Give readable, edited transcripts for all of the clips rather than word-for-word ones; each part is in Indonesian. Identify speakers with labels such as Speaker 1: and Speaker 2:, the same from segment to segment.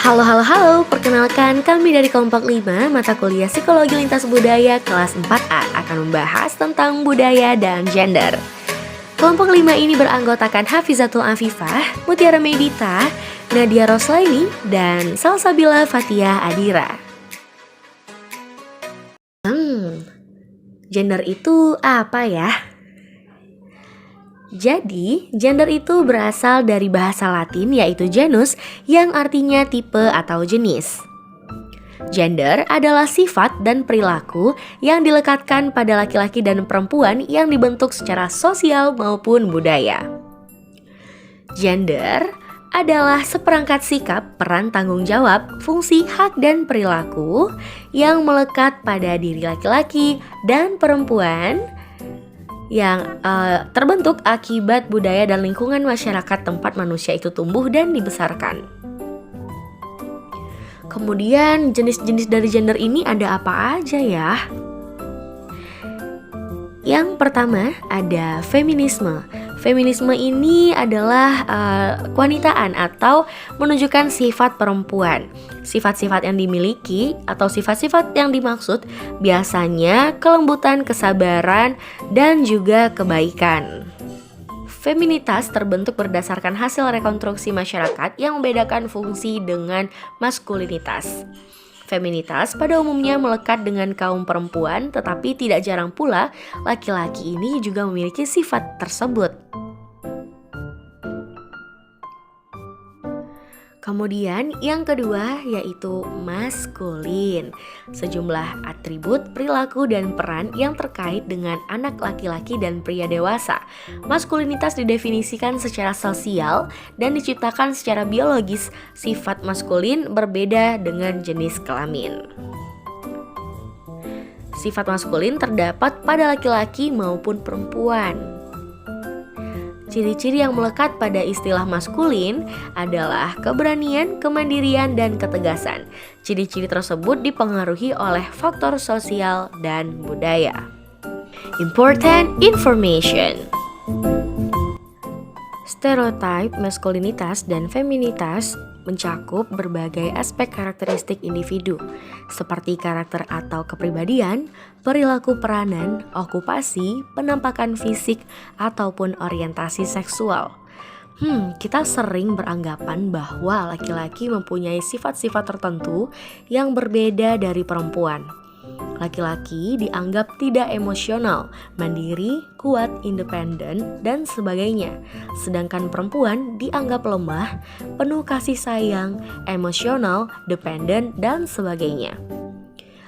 Speaker 1: Halo, perkenalkan kami dari kelompok 5 mata kuliah Psikologi Lintas Budaya kelas 4A akan membahas tentang budaya dan gender. Kelompok 5 ini beranggotakan Hafizatul Afifah, Mutiara Medita, Nadia Roslaini, dan Salsabila Fathia Adira. Gender itu apa ya? Jadi, gender itu berasal dari bahasa Latin yaitu genus yang artinya tipe atau jenis. Gender adalah sifat dan perilaku yang dilekatkan pada laki-laki dan perempuan yang dibentuk secara sosial maupun budaya. Gender adalah seperangkat sikap, peran tanggung jawab, fungsi, hak, dan perilaku yang melekat pada diri laki-laki dan perempuan yang terbentuk akibat budaya dan lingkungan masyarakat tempat manusia itu tumbuh dan dibesarkan. Kemudian jenis-jenis dari gender ini ada apa aja ya? Yang pertama ada feminisme. Feminisme ini adalah kewanitaan atau menunjukkan sifat perempuan. Sifat-sifat yang dimiliki atau sifat-sifat yang dimaksud biasanya kelembutan, kesabaran, dan juga kebaikan. Feminitas terbentuk berdasarkan hasil rekonstruksi masyarakat yang membedakan fungsi dengan maskulinitas. Feminitas pada umumnya melekat dengan kaum perempuan, tetapi tidak jarang pula laki-laki ini juga memiliki sifat tersebut. Kemudian yang kedua yaitu maskulin. Sejumlah atribut, perilaku, dan peran yang terkait dengan anak laki-laki dan pria dewasa. Maskulinitas didefinisikan secara sosial dan diciptakan secara biologis. Sifat maskulin berbeda dengan jenis kelamin. Sifat maskulin terdapat pada laki-laki maupun perempuan. Ciri-ciri yang melekat pada istilah maskulin adalah keberanian, kemandirian, dan ketegasan. Ciri-ciri tersebut dipengaruhi oleh faktor sosial dan budaya. Important information. Stereotip maskulinitas dan feminitas mencakup berbagai aspek karakteristik individu, seperti karakter atau kepribadian, perilaku peranan, okupasi, penampakan fisik, ataupun orientasi seksual. Kita sering beranggapan bahwa laki-laki mempunyai sifat-sifat tertentu yang berbeda dari perempuan. Laki-laki dianggap tidak emosional, mandiri, kuat, independen, dan sebagainya. Sedangkan perempuan dianggap lemah, penuh kasih sayang, emosional, dependen, dan sebagainya.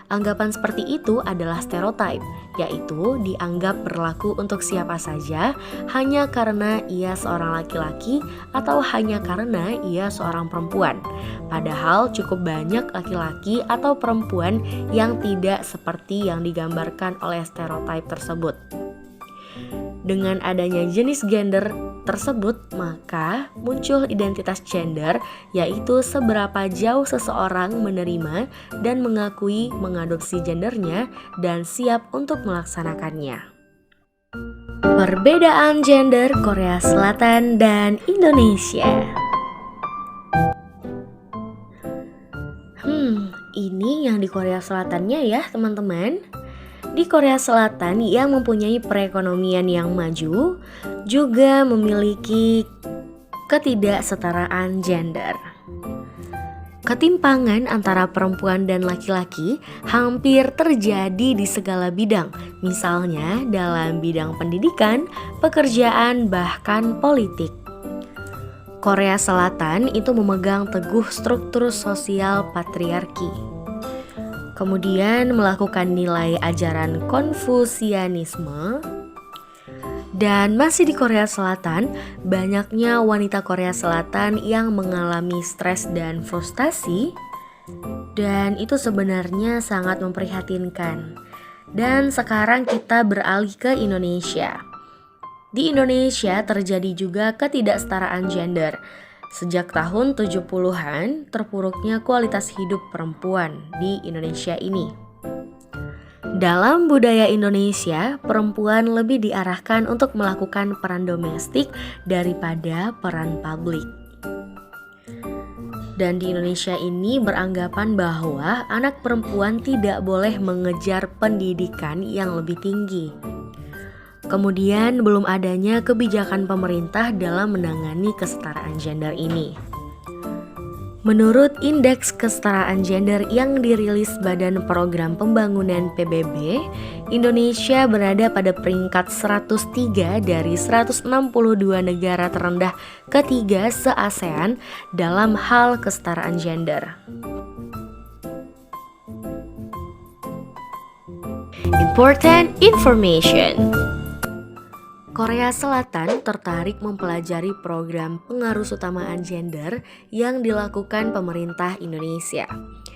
Speaker 1: Anggapan seperti itu adalah stereotip, yaitu dianggap berlaku untuk siapa saja hanya karena ia seorang laki-laki atau hanya karena ia seorang perempuan. Padahal cukup banyak laki-laki atau perempuan yang tidak seperti yang digambarkan oleh stereotip tersebut. Dengan adanya jenis gender tersebut, maka muncul identitas gender, yaitu seberapa jauh seseorang menerima dan mengakui mengadopsi gendernya dan siap untuk melaksanakannya. Perbedaan gender Korea Selatan dan Indonesia. Ini yang di Korea Selatannya ya teman-teman. Di Korea Selatan yang mempunyai perekonomian yang maju juga memiliki ketidaksetaraan gender. Ketimpangan antara perempuan dan laki-laki hampir terjadi di segala bidang, misalnya dalam bidang pendidikan, pekerjaan, bahkan politik. Korea Selatan itu memegang teguh struktur sosial patriarki. Kemudian melakukan nilai ajaran Konfusianisme. Dan masih di Korea Selatan, banyaknya wanita Korea Selatan yang mengalami stres dan frustasi. Dan itu sebenarnya sangat memprihatinkan. Dan sekarang kita beralih ke Indonesia. Di Indonesia terjadi juga ketidaksetaraan gender. Sejak tahun 70-an, terpuruknya kualitas hidup perempuan di Indonesia ini. Dalam budaya Indonesia, perempuan lebih diarahkan untuk melakukan peran domestik daripada peran publik. Dan di Indonesia ini beranggapan bahwa anak perempuan tidak boleh mengejar pendidikan yang lebih tinggi. Kemudian belum adanya kebijakan pemerintah dalam menangani kesetaraan gender ini. Menurut Indeks Kesetaraan Gender yang dirilis Badan Program Pembangunan PBB, Indonesia berada pada peringkat 103 dari 162 negara terendah ketiga se-ASEAN dalam hal kesetaraan gender. Important information. Korea Selatan tertarik mempelajari program pengarusutamaan gender yang dilakukan pemerintah Indonesia.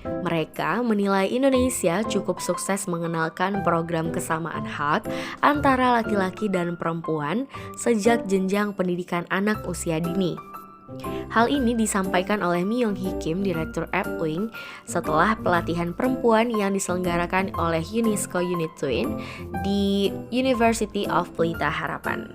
Speaker 1: Mereka menilai Indonesia cukup sukses mengenalkan program kesamaan hak antara laki-laki dan perempuan sejak jenjang pendidikan anak usia dini. Hal ini disampaikan oleh Myung Hee Kim, Direktur Epwing, setelah pelatihan perempuan yang diselenggarakan oleh UNESCO Unit Twin di University of Pelita Harapan.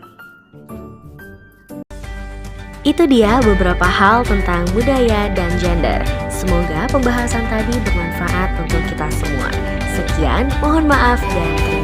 Speaker 1: Itu dia beberapa hal tentang budaya dan gender. Semoga pembahasan tadi bermanfaat untuk kita semua. Sekian, mohon maaf dan terima kasih.